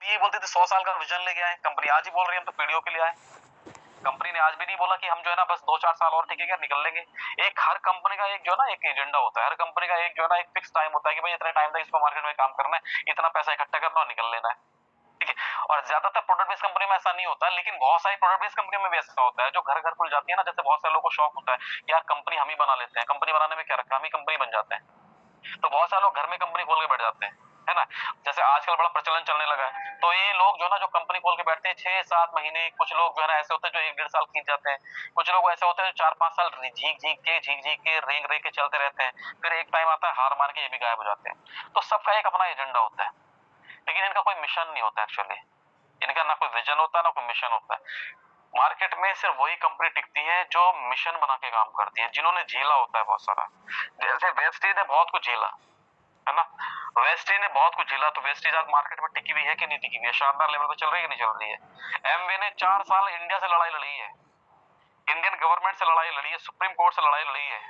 ये बोलती थी 100 साल का विजन लेके आए, कंपनी आज ही बोल रही है हम तो पीढ़ियों के लिए आए। कंपनी ने आज भी नहीं बोला कि हम जो है ना बस 2-4 साल और टिकेंगे निकल लेंगे। एक हर कंपनी का एक जो है ना एक एजेंडा होता है, हर कंपनी का एक जो है ना एक फिक्स टाइम होता है कि भाई इतने टाइम तक इसको मार्केट में काम करना है, इतना पैसा इकट्ठा करना और निकल लेना है, ठीक है। और ज्यादातर प्रोडक्ट बेस्ड कंपनी में ऐसा नहीं होता, लेकिन बहुत सारी प्रोडक्ट बेस्ड कंपनी में भी ऐसा होता है जो घर घर खुल जाती है ना। जैसे बहुत सारे लोगों को शौक होता है यार कंपनी हम ही बना लेते हैं, कंपनी बनाने में क्या रखा, हम ही कंपनी बन जाते हैं। तो बहुत सारे लोग घर में कंपनी खोल के बैठ जाते हैं, है ना। जैसे आजकल बड़ा प्रचलन चलने लगा है, तो ये लोग जो है ना जो कंपनी खोल के बैठते हैं 6-7 महीने, कुछ लोग जो है ना ऐसे होते हैं जो 1-1.5 साल खींच जाते हैं, कुछ लोग ऐसे होते हैं जो 4-5 साल झीक के रेंग के चलते रहते हैं, फिर एक टाइम आता है हार मार के ये भी गायब हो जाते हैं। तो सबका एक अपना एजेंडा होता है, लेकिन इनका कोई मिशन नहीं होता एक्चुअली। इनका ना कोई विजन होता है ना कोई मिशन होता है। मार्केट में सिर्फ वही कंपनी टिकती है जो मिशन बना के काम करती है, जिन्होंने झेला होता है बहुत सारा। जैसे वेस्टीज ने बहुत कुछ झेला, है ना। वेस्टीज ने बहुत कुछ झेला, तो वेस्टीज आज मार्केट में टिकी हुई है कि नहीं टिकी हुई है, शानदार लेवल पे चल रही है कि नहीं चल रही है। एमवे ने 4 साल इंडिया से लड़ाई लड़ी है, इंडियन गवर्नमेंट से लड़ाई लड़ी है, सुप्रीम कोर्ट से लड़ाई लड़ी है,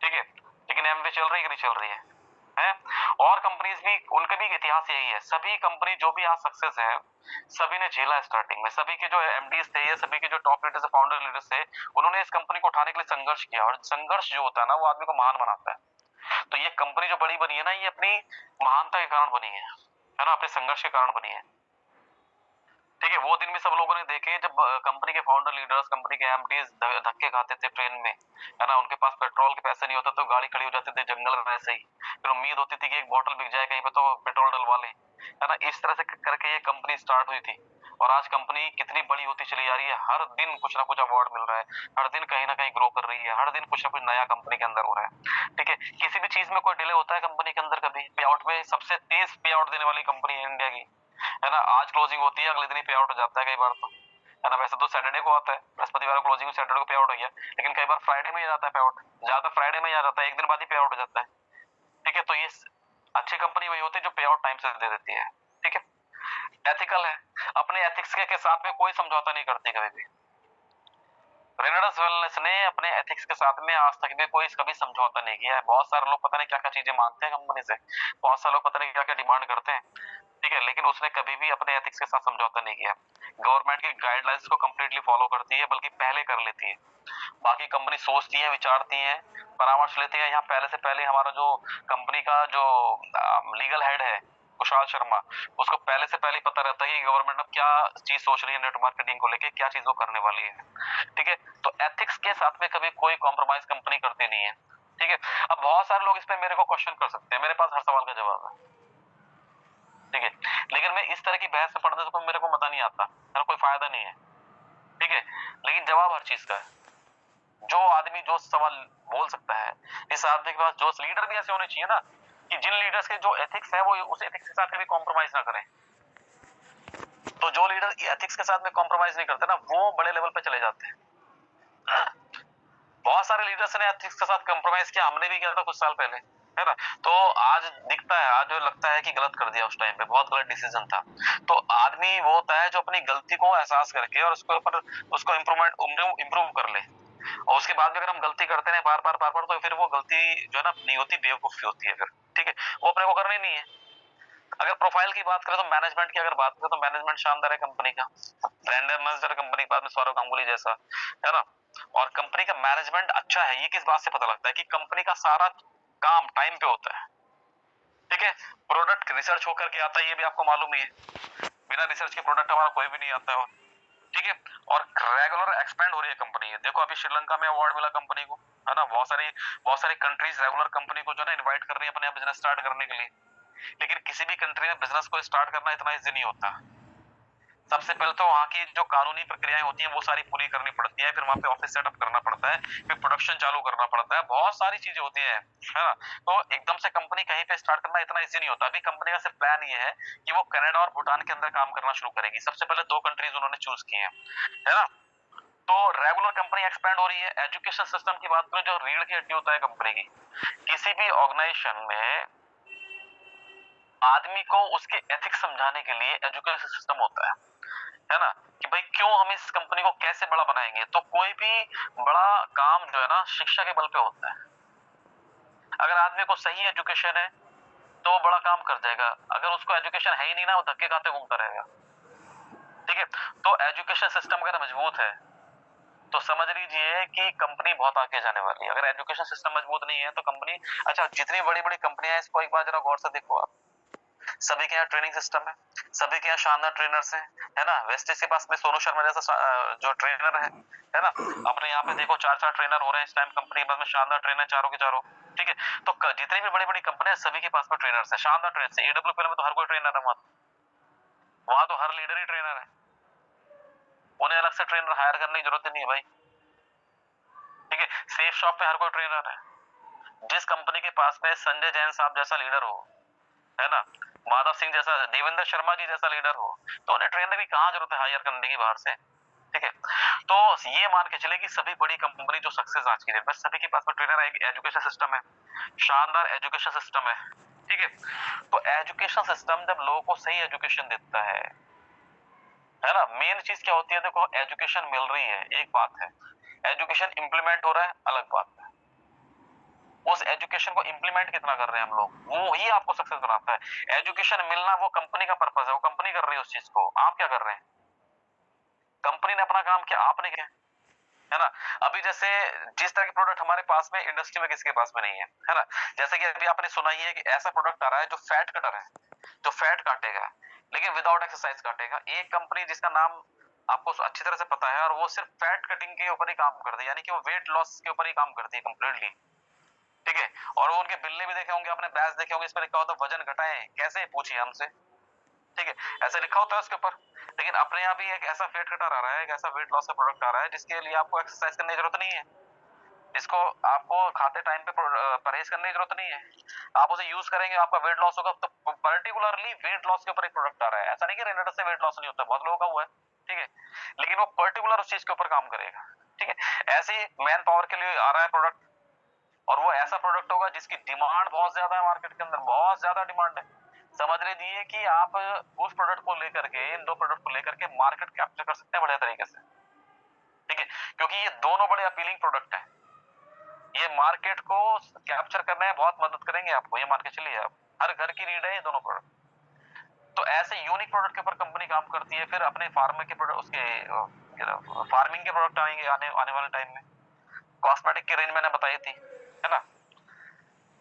ठीक है। लेकिन एमवे चल रही है कि नहीं चल रही है? और कंपनीज भी, उनका भी इतिहास यही है। सभी कंपनी जो भी आज सक्सेस है, सभी ने झेला स्टार्टिंग में। सभी के जो एमडीज थे, ये सभी के जो टॉप लीडर्स, फाउंडर लीडर्स थे, उन्होंने इस कंपनी को उठाने के लिए संघर्ष किया, और संघर्ष जो होता है ना वो आदमी को महान बनाता है। तो ये कंपनी जो बड़ी बनी है ना, ये अपनी महानता के कारण बनी है ना, अपने संघर्ष के कारण बनी है, ठीक है। वो दिन भी सब लोगों ने देखे जब कंपनी के फाउंडर लीडर्स, कंपनी के एमडीज धक्के खाते थे ट्रेन में, है ना। उनके पास पेट्रोल के पैसे नहीं होते तो गाड़ी खड़ी हो जाती थी जंगल में ऐसे ही, फिर उम्मीद होती थी कि एक बोतल बिक जाए कहीं पे तो पेट्रोल डलवा लें, है ना। इस तरह से करके ये कंपनी स्टार्ट हुई थी, और आज कंपनी कितनी बड़ी होती चली जा रही है। हर दिन कुछ ना कुछ अवार्ड मिल रहा है, हर दिन कहीं ना कहीं ग्रो कर रही है, हर दिन कुछ ना कुछ नया कंपनी के अंदर हो रहा है, ठीक है। किसी भी चीज में कोई डिले होता है कंपनी के अंदर, कभी पे आउट में सबसे तेज पे आउट देने वाली कंपनी है इंडिया की, है ना। आज क्लोजिंग होती है, अगले दिन ही पे आउट हो जाता है कई बार तो, है ना। वैसे तो सैटरडे को आता है, बृहस्पतिवार को क्लोजिंग, सैटरडे को पे आउट हो गया, लेकिन कई बार फ्राइडे में ही जाता है पे आउट, ज्यादा फ्राइडे में ही आ जाता है, एक दिन बाद ही पे आउट हो जाता है, ठीक है। तो ये अच्छी कंपनी वही होती है जो पे आउट टाइम से दे देती है, ठीक है। एथिकल है, अपने एथिक्स के साथ में कोई समझौता नहीं करती कभी भी। रेनाल्ड्स वेलनेस ने अपने एथिक्स के साथ में आज तक भी कोई कभी समझौता नहीं किया है। बहुत सारे लोग पता नहीं क्या क्या चीजें मांगते हैं कंपनी से, बहुत सारे लोग पता नहीं क्या क्या डिमांड करते हैं, ठीक है, लेकिन उसने कभी भी अपने एथिक्स के साथ समझौता नहीं किया। गवर्नमेंट की गाइडलाइंस को कंप्लीटली फॉलो करती है, बल्कि पहले कर लेती है। बाकी कंपनी सोचती है, विचारती है, परामर्श लेती है। यहाँ पहले से पहले हमारा जो कंपनी का जो लीगल हेड है कुशाल शर्मा, उसको पहले से पहले पता रहता है कि गवर्नमेंट अब क्या चीज सोच रही है नेट मार्केटिंग को लेके, क्या चीज वो करने वाली है, ठीक है। तो एथिक्स के साथ में कभी कोई कॉम्प्रोमाइज कंपनी करती नहीं है, ठीक है। अब बहुत सारे लोग इस पे मेरे को क्वेश्चन कर सकते हैं, मेरे पास हर सवाल का जवाब है, ठीक है। लेकिन मैं इस तरह की बहस में पढ़ने से मेरे को मजा नहीं आता, मेरा कोई फायदा नहीं है, ठीक है। लेकिन जवाब हर चीज का है। जो आदमी जो सवाल बोल सकता है, इस आदमी के पास जो लीडर भी ऐसे होने चाहिए ना कि जिन लीडर्स के जो एथिक्स है वो उस एथिक्स के साथ कभी कॉम्प्रोमाइज ना करें। तो जो लीडर एथिक्स के साथ में कॉम्प्रोमाइज नहीं करते ना, वो बड़े लेवल पे चले जाते हैं। बहुत सारे लीडर्स ने एथिक्स के साथ कॉम्प्रोमाइज किया, हमने भी किया था कुछ साल पहले, है ना। तो आज दिखता है, आज जो लगता है कि गलत कर दिया, उस टाइम पे बहुत गलत डिसीजन था। तो आदमी वो होता है जो अपनी गलती को एहसास करके और उसके ऊपर उसको इम्प्रूव कर ले, और उसके बाद भी अगर हम गलती करते रहे बार बार तो फिर वो गलती जो है ना नहीं होती, बेवकूफी होती है फिर, ठीक है। वो अपने को करनी नहीं है। अगर प्रोफाइल की बात करें तो मैनेजमेंट की अगर बात करें तो मैनेजमेंट शानदार है कंपनी का, ब्रांड एम्बेसडर कंपनी के बाद में सौरव गांगुली जैसा, है ना। और कंपनी का मैनेजमेंट अच्छा है, ये किस बात से पता लगता है कि कंपनी का सारा काम टाइम पे होता है, ठीक है। प्रोडक्ट रिसर्च होकर के आता है, ये भी आपको मालूम ही है, बिना रिसर्च के प्रोडक्ट हमारा कोई भी नहीं आता है, ठीक है। और रेगुलर एक्सपेंड हो रही है कंपनी, देखो अभी श्रीलंका में अवार्ड मिला कंपनी को, है ना। बहुत सारी कंट्रीज रेगुलर कंपनी को जो है ना इनवाइट कर रही है अपने बिजनेस स्टार्ट करने के लिए। लेकिन किसी भी कंट्री में बिजनेस को स्टार्ट करना इतना इजी नहीं होता। सबसे पहले तो वहां की जो कानूनी प्रक्रियाएं होती हैं वो सारी पूरी करनी पड़ती है, फिर वहां पे ऑफिस सेटअप करना पड़ता है, फिर प्रोडक्शन चालू करना पड़ता है, बहुत सारी चीजें होती है ना। तो एकदम से कंपनी कहीं पे स्टार्ट करना इतना इजी नहीं होता। अभी कंपनी का सिर्फ प्लान ये है कि वो कनाडा और भूटान के अंदर काम करना शुरू करेगी। सबसे पहले 2 कंट्रीज उन्होंने चूज की है ना। तो रेगुलर कंपनी एक्सपैंड हो रही है। एजुकेशन सिस्टम की बात करें, जो रीढ़ की हड्डी होता है कंपनी की, किसी भी ऑर्गेनाइजेशन में आदमी को उसके एथिक्स समझाने के लिए एजुकेशन सिस्टम होता है ना, कि भाई क्यों हम इस कंपनी को कैसे बड़ा बनाएंगे। तो कोई भी बड़ा काम जो है ना शिक्षा के बल पे होता है। अगर आदमी को सही एजुकेशन है, तो वो बड़ा काम कर जाएगा। अगर उसको एजुकेशन है ही नहीं ना, वो धक्के खाते घूमता रहेगा। ठीक है, तो एजुकेशन सिस्टम अगर मजबूत है तो समझ लीजिए कि कंपनी बहुत आगे जाने वाली है। अगर एजुकेशन सिस्टम मजबूत नहीं है तो कंपनी, अच्छा जितनी बड़ी बड़ी कंपनियां हैं इसको एक बार जरा गौर से देखो आप, सभी के यहाँ ट्रेनिंग सिस्टम है, सभी के यहाँ शानदार ट्रेनर्स हैं, है ना। वेस्टेज के पास में सोनू शर्मा जैसा जो ट्रेनर है ना। अपने यहाँ पे देखो 4-4 ट्रेनर हो रहे हैं इस टाइम कंपनी के पास में, शानदार ट्रेनर चारों के चारों। ठीक है, तो जितनी भी बड़ी बड़ी कंपनियां सभी के पास में ट्रेनर्स है, शानदार ट्रेनर्स है। एडब्ल्यूपीएल में तो हर कोई ट्रेनर है, वहां तो हर लीडर ही ट्रेनर है, उन्हें अलग से ट्रेनर हायर करने की जरूरत ही नहीं है भाई। ठीक है, सेफ शॉप पे हर कोई ट्रेनर है। जिस कंपनी के पास में संजय जैन साहब जैसा लीडर हो, है ना, माधव सिंह जैसा, देवेंद्र शर्मा जी जैसा लीडर हो, तो उन्हें ट्रेनर की कहां जरूरत है हायर करने की बाहर से। ठीक है, तो ये मान के चले कि सभी बड़ी कंपनी जो सक्सेस आज की डेट में, सभी के पास में ट्रेनर है, एजुकेशन सिस्टम है, शानदार एजुकेशन सिस्टम है। ठीक है, तो एजुकेशन सिस्टम जब लोगों को सही एजुकेशन देता है ना, मेन चीज क्या होती है, देखो एजुकेशन मिल रही है एक बात है, एजुकेशन इंप्लीमेंट हो रहा है अलग बात है। उस एजुकेशन को इंप्लीमेंट कितना कर रहे हैं हम लोग, वो ही आपको सक्सेस बनाता है। एजुकेशन मिलना वो कंपनी का पर्पस है, वो कंपनी कर रही है उस चीज को, आप क्या कर रहे हैं। कंपनी ने अपना काम किया, आपने क्या, है ना। अभी जैसे जिस तरह के प्रोडक्ट हमारे पास में इंडस्ट्री में किसी के पास में नहीं है ना, जैसे कि अभी आपने सुना ही है कि ऐसा प्रोडक्ट आ रहा है जो फैट कटर है, जो फैट काटेगा लेकिन विदाउट एक्सरसाइज काटेगा। एक कंपनी जिसका नाम आपको अच्छी तरह से पता है, और वो सिर्फ फैट कटिंग के ऊपर ही काम करती है, यानी कि वो वेट लॉस के ऊपर ही काम करती है कंप्लीटली। ठीक है, और वो उनके बिल्ले भी देखे होंगे आपने, बैच देखे होंगे, इस पर लिखा होता है वजन घटाएं कैसे, पूछिए हमसे। ठीक है, ऐसे लिखा होता है उसके ऊपर। लेकिन अपने यहाँ भी एक ऐसा वेट कटर आ रहा है, एक ऐसा वेट लॉस का प्रोडक्ट आ रहा है जिसके लिए आपको एक्सरसाइज करने की जरूरत नहीं है, इसको आपको खाते टाइम पे परहेज करने की जरूरत नहीं है, आप उसे यूज करेंगे आपका वेट लॉस होगा। तो पर्टिकुलरली वेट लॉस के ऊपर एक प्रोडक्ट आ रहा है, ऐसा नहीं कि रेनेडर से वेट लॉस नहीं होता, बहुत लोगों का हुआ है। ठीक है, लेकिन वो पर्टिकुलर उस चीज के ऊपर काम करेगा। ठीक है, ऐसे ही मैन पावर के लिए आ रहा है प्रोडक्ट, और वो ऐसा प्रोडक्ट होगा जिसकी डिमांड बहुत ज्यादा है, मार्केट के अंदर बहुत ज्यादा डिमांड है। समझ लीजिए कि आप उस प्रोडक्ट को लेकर के, इन दो प्रोडक्ट को लेकर के मार्केट कैप्चर कर सकते हैं बढ़िया तरीके से। ठीक है, क्योंकि ये दोनों बड़े अपीलिंग प्रोडक्ट है, ये मार्केट को कैप्चर करने में बहुत मदद करेंगे आपको, ये मान के चलिए आप, हर घर की नीड है ये दोनों प्रोडक्ट। तो ऐसे यूनिक प्रोडक्ट के ऊपर कंपनी काम करती है। फिर अपने फार्म के प्रोडक्ट, उसके फार्मिंग के प्रोडक्ट आएंगे आने आने वाले टाइम में, कॉस्मेटिक की रेंज मैंने बताई थी, है ना।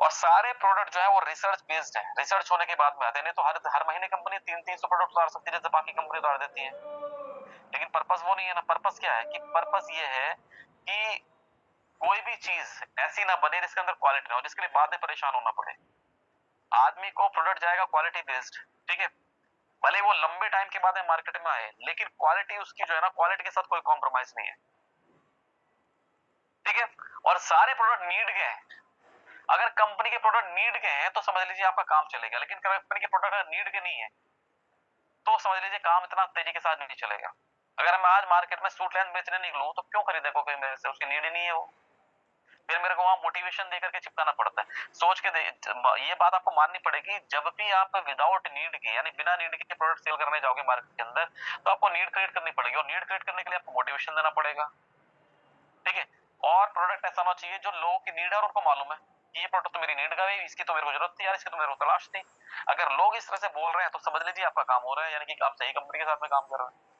और सारे प्रोडक्ट जो है वो रिसर्च बेस्ड है, रिसर्च होने के बाद में आते हैं, नहीं तो हर हर महीने कंपनी 300-300 प्रोडक्ट उतार सकती है जैसे बाकी कंपनी उतार देती है। लेकिन पर्पस वो नहीं है ना, पर्पस क्या है कि पर्पस ये है कि कोई भी चीज ऐसी ना बने जिसके अंदर क्वालिटी ना हो, जिसके लिए बाद में परेशान होना पड़े। आदमी को प्रोडक्ट जाएगा क्वालिटी बेस्ड, ठीक है, भले वो लंबे टाइम के बाद में मार्केट में आए, लेकिन क्वालिटी उसकी जो है ना, क्वालिटी के साथ कोई कॉम्प्रोमाइज नहीं है। ठीक है, और सारे प्रोडक्ट नीड के हैं। अगर कंपनी के प्रोडक्ट नीड के हैं तो समझ लीजिए आपका काम चलेगा, लेकिन कंपनी के प्रोडक्ट नीड के नहीं है तो समझ लीजिए काम इतना तेजी के साथ नहीं चलेगा। अगर मैं आज मार्केट में सूट लेंथ बेचने निकलूं तो क्यों खरीदे कोई मेरे से, उसकी नीड ही नहीं है वो, फिर मेरे को वहां मोटिवेशन देकर के चिपकाना पड़ता है। सोच के ये बात आपको माननी पड़ेगी, जब भी आप विदाउट नीड के यानी बिना नीड के प्रोडक्ट सेल करने जाओगे मार्केट के अंदर, तो आपको नीड क्रिएट करनी पड़ेगी, और नीड क्रिएट करने के लिए आपको मोटिवेशन देना पड़ेगा। ठीक है, और प्रोडक्ट ऐसा होना चाहिए जो लोगों की नीड है और उनको मालूम है कि ये प्रोडक्ट तो मेरी नीड का है, इसकी तो मेरे को जरूरत थी यार, इसकी तो मेरे को तलाश थी। अगर लोग इस तरह से बोल रहे हैं तो समझ लीजिए आपका काम हो रहा है, यानी कि आप सही कंपनी के साथ में काम कर रहे हैं।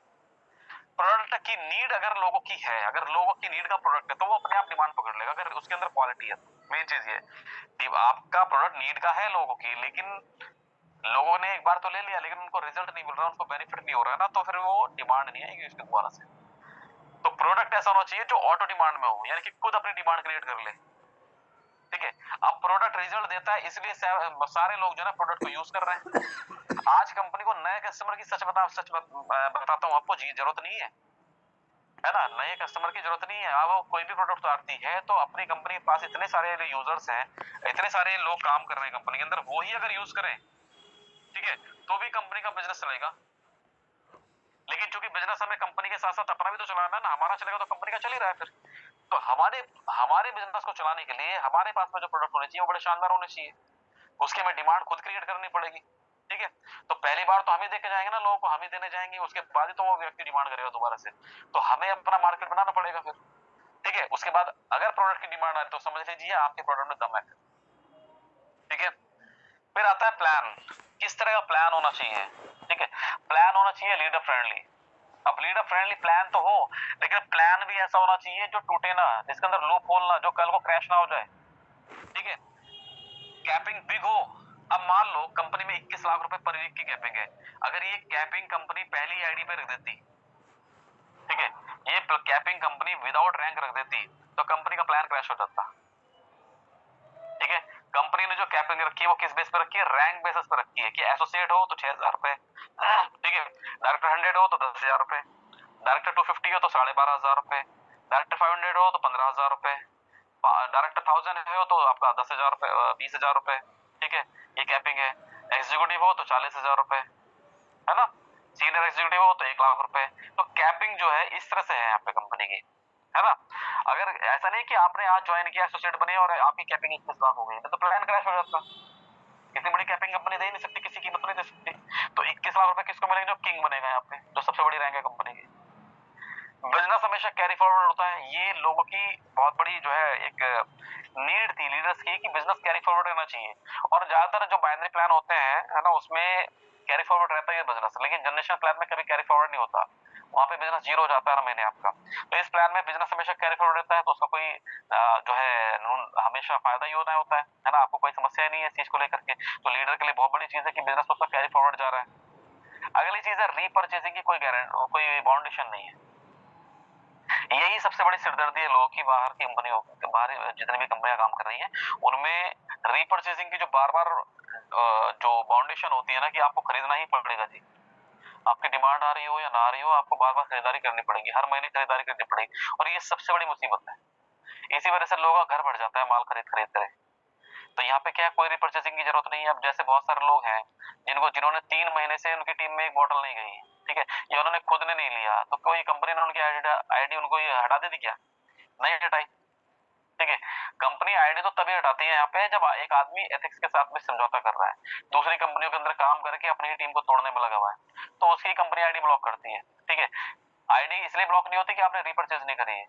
प्रोडक्ट की नीड अगर लोगों की है, अगर लोगों की नीड का प्रोडक्ट है तो वो अपने आप डिमांड पकड़ लेगा, अगर उसके अंदर क्वालिटी है। मेन चीज ये कि आपका प्रोडक्ट नीड का है लोगों की, लेकिन लोगों ने एक बार तो ले लिया लेकिन उनको रिजल्ट नहीं मिल रहा, उनको बेनिफिट नहीं हो रहा है ना, तो फिर वो डिमांड नहीं आएगी उसके दोबारा से। तो प्रोडक्ट ऐसा होना चाहिए जो ऑटो डिमांड में हो, यानी कि खुद अपनी डिमांड क्रिएट कर ले। ठीक है, अब प्रोडक्ट रिजल्ट देता है इसलिए सारे लोग जो है ना प्रोडक्ट को यूज कर रहे हैं। आज कंपनी को नए कस्टमर की बताता हूँ आपको, जी जरूरत नहीं है ना, नए कस्टमर की जरूरत नहीं है। अब वो कोई भी प्रोडक्ट उतारती है तो अपनी कंपनी के पास इतने सारे यूजर्स हैं, इतने सारे लोग काम कर रहे हैं कंपनी के अंदर, वो ही अगर यूज करें, ठीक है, तो भी कंपनी का बिजनेस चलेगा। लेकिन चूंकि बिजनेस हमें कंपनी के साथ साथ अपना भी तो चलाना है ना, हमारा चलेगा तो कंपनी का चल ही रहा है फिर। तो हमारे हमारे बिजनेस को चलाने के लिए हमारे पास में जो प्रोडक्ट होने चाहिए वो बड़े शानदार होने चाहिए, उसकी हमें डिमांड खुद क्रिएट करनी पड़ेगी। ठीक है, तो पहली बार तो हम ही देके जाएंगे ना, लोगों को हम ही देने जाएंगे, उसके बाद ही तो वो व्यक्ति डिमांड करेगा दोबारा से, तो हमें अपना मार्केट बनाना पड़ेगा फिर। ठीक है, उसके बाद अगर प्रोडक्ट की डिमांड आ रही तो समझ लीजिए आपके प्रोडक्ट में दम है। ठीक है, फिर आता है प्लान, किस तरह का प्लान होना चाहिए, ठीक है। प्लान होना चाहिए लीडर फ्रेंडली। अब लीडर फ्रेंडली प्लान तो हो, लेकिन प्लान भी ऐसा होना चाहिए जो टूटे ना, जिसके अंदर लूप होल ना, जो कल को क्रैश ना हो जाए, ठीक है। कैपिंग बिग हो। अब मान लो कंपनी में 21 लाख रुपए पर वीक की कैपिंग है, अगर ये कैपिंग कंपनी पहली आईडी पे रख देती, ठीक है, ये कैपिंग कंपनी विदाउट रैंक रख देती, तो कंपनी का प्लान क्रैश हो जाता, ठीक है। कंपनी ने जो कैपिंग रखी है वो किस बेस पे रखी है, रैंक बेसिस पे रखी है, कि एसोसिएट हो तो 6,000 रुपए, ठीक है, डायरेक्टर 100 हो तो 10,000 रुपए, डायरेक्टर 250 हो तो 12,500 रुपए, डायरेक्टर 500 हो तो 15,000 रुपए, डायरेक्टर 1000 हो तो आपका 10,000 रुपए, 20,000 रुपए, ठीक है, ये कैपिंग है। एग्जीक्यूटिव हो तो 40,000 रुपए, है ना। सीनियर एग्जीक्यूटिव हो तो 1 लाख रुपए। तो कैपिंग जो है इस तरह से है यहाँ पे कंपनी की, है ना। अगर ऐसा नहीं कि आपने आज ज्वाइन किया, एसोसिएट बने और आपकी कैपिंग 21 लाख हो गई, तो प्लान क्रैश हो जाता। इतनी बड़ी कैपिंग कंपनी दे ही नहीं सकती, किसी कीमत नहीं दे सकती। तो 21 लाख रुपए किसको मिलेंगे, जो किंग बनेगा यहाँ पे, जो सबसे बड़ी रैंक है कंपनी की। बिजनेस हमेशा कैरी फॉरवर्ड होता है, ये लोगों की बहुत बड़ी जो है एक नीड थी लीडर्स की, कि बिजनेस कैरी फॉरवर्ड रहना चाहिए। और ज्यादातर जो बाइनरी प्लान होते हैं, है ना, उसमें कैरी फॉरवर्ड रहता है बिजनेस, लेकिन जनरेशन प्लान में कभी कैरी फॉरवर्ड नहीं होता, वहां पे बिजनेस जीरो हो जाता है हर महीने आपका। तो इस प्लान में बिजनेस हमेशा कैरी फॉरवर्ड रहता है, तो उसका कोई जो है हमेशा फायदा ही होना होता है ना, आपको कोई समस्या नहीं है इस चीज को लेकर के। तो लीडर के लिए बहुत बड़ी चीज है कि बिजनेस उसका कैरी फॉरवर्ड जा रहा है। अगली चीज है रीपर्चेसिंग की कोई गारंटी, कोई बाउंडेशन नहीं है। यही सबसे बड़ी सिरदर्दी है लोगों की, बाहर की कंपनियों, बाहर जितनी भी कंपनियां काम कर रही हैं उनमें रीपर्चेसिंग की जो बार बार जो बाउंडेशन होती है ना, कि आपको खरीदना ही पड़ेगा जी, आपकी डिमांड आ रही हो या ना आ रही हो, आपको बार बार खरीदारी करनी पड़ेगी, हर महीने खरीदारी करनी पड़ेगी, और ये सबसे बड़ी मुसीबत है। इसी वजह से लोगों का घर बढ़ जाता है माल खरीद खरीद कर। तो यहाँ पे क्या है, कोई रिपर्चेसिंग की जरूरत नहीं है। अब जैसे बहुत सारे लोग हैं जिन्होंने 3 महीने से उनकी टीम में एक बॉटल नहीं गई, ठीक है, या उन्होंने खुद ने नहीं लिया, तो कोई कंपनी ने उनकी आईडी उनको ये हटा दे दी क्या, नहीं हटाई, ठीक है। कंपनी आईडी तो तभी हटाती है यहाँ पे जब एक आदमी एथिक्स के साथ में समझौता कर रहा है, दूसरी कंपनियों के अंदर काम करके अपनी ही टीम को तोड़ने में लगा हुआ है, तो उसकी कंपनी आईडी ब्लॉक करती है, ठीक है। आईडी इसलिए ब्लॉक नहीं होती कि आपने रिपर्चेज नहीं करी है।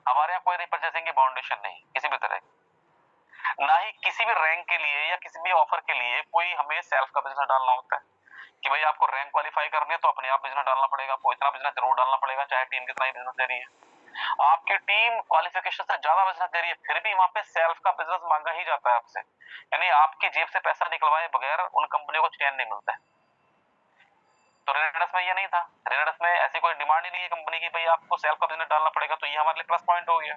हमारे यहाँ कोई रिपर्चेसिंग की बाउंडेशन नहीं किसी भी तरह, ना ही किसी भी रैंक के लिए या किसी भी ऑफर के लिए कोई हमें सेल्फ का बिजनेस डालना होता है, कि भाई आपको रैंक क्वालिफाई करनी है तो अपने आप बिजनेस डालना पड़ेगा, आपको इतना बिजनेस जरूर डालना पड़ेगा, चाहे टीम कितना ही बिजनेस दे रही है। आपकी टीम क्वालिफिकेशन से ज्यादा बिजनेस दे रही है, फिर भी वहां पे सेल्फ का बिजनेस मांगा ही जाता है आपसे, यानी आपकी जेब से पैसा निकलवाए बगैर उन कंपनियों को चैन नहीं मिलता है। तो रेनेडस में ये नहीं था, रेनेडस में ऐसी कोई डिमांड ही नहीं है कंपनी की भाई आपको सेल्फ का बिजनेस डालना पड़ेगा, तो ये हमारे लिए प्लस पॉइंट हो गया।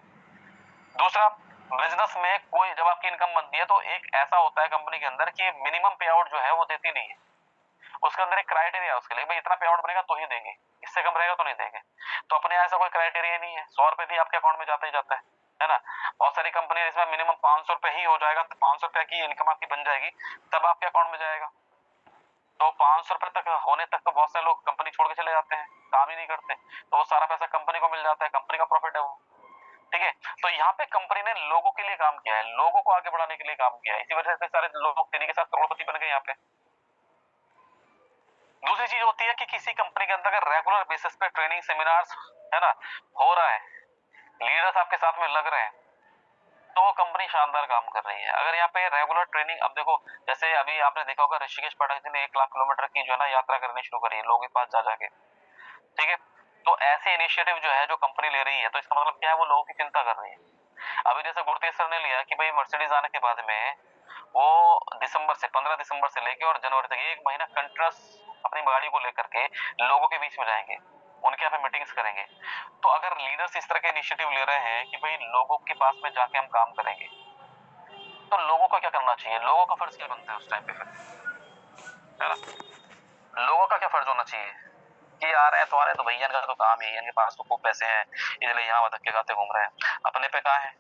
दूसरा, बिजनेस में कोई जब आपकी इनकम बनती है तो एक ऐसा होता है कंपनी के अंदर कि मिनिमम पे आउट जो है वो देती नहीं है, उसके अंदर एक क्राइटेरिया है उसके लिए, भाई इतना पे आउट बनेगा तो ही देंगे, इससे कम रहेगा तो नहीं देंगे। तो अपने ऐसा कोई क्राइटेरिया नहीं है, 100 रुपए भी आपके अकाउंट में जाता ही जाता है ना। बहुत सारी कंपनी इसमें मिनिमम 500 रुपए ही हो जाएगा, तो 500 रुपए की इनकम आपकी बन जाएगी तब आपके अकाउंट में जाएगा। तो 500 रुपए तक होने तक तो बहुत सारे लोग कंपनी छोड़ के चले जाते हैं, काम ही नहीं करते, तो वो सारा पैसा कंपनी को मिल जाता है, कंपनी का प्रॉफिट है वो, ठीक है। तो यहाँ पे कंपनी ने लोगों के लिए काम किया है, लोगों को आगे बढ़ाने के लिए काम किया है, इसी वजह से सारे लोग तेजी के साथ करोड़पति बन गए यहाँ पे। दूसरी चीज होती है कि किसी कंपनी के अंदर अगर रेगुलर बेसिस पे ट्रेनिंग सेमिनार्स, है ना, हो रहा है, लीडर्स आपके साथ में लग रहे हैं, तो वो कंपनी शानदार काम कर रही है। अगर यहाँ पे रेगुलर ट्रेनिंग, अब देखो जैसे अभी आपने देखा होगा ऋषिकेश पाठक जी ने 1 लाख किलोमीटर की जो है ना यात्रा करनी शुरू करी है लोगों के पास जा जाके, ठीक है। तो ऐसे इनिशिएटिव जो है जो कंपनी ले रही है, तो इसका मतलब क्या है, वो लोगों की चिंता कर रही है। अभी जैसे गुरतेज सर ने लिया कि भाई मर्सिडीज आने के बाद में वो दिसंबर से 15 दिसंबर से लेके और जनवरी तक 1 महीना कंटिन्यूस अपनी गाड़ी को लेकर के लोगों के बीच में जाएंगे, उनके यहाँ पे मीटिंग्स करेंगे। तो अगर लीडर्स इस तरह के इनिशिएटिव ले रहे हैं कि भाई लोगों के पास में जाके हम काम करेंगे, तो लोगों को क्या करना चाहिए, लोगों का फर्ज क्या बनता है उस टाइम पे फिर, है ना। लोगों का क्या फर्ज होना चाहिए कि यार तो आ रहे तो भैया का तो काम है, इनके पास तो खूब पैसे हैं इसलिए यहाँ धक्के खाते घूम रहे हैं, अपने पे कहाँ है।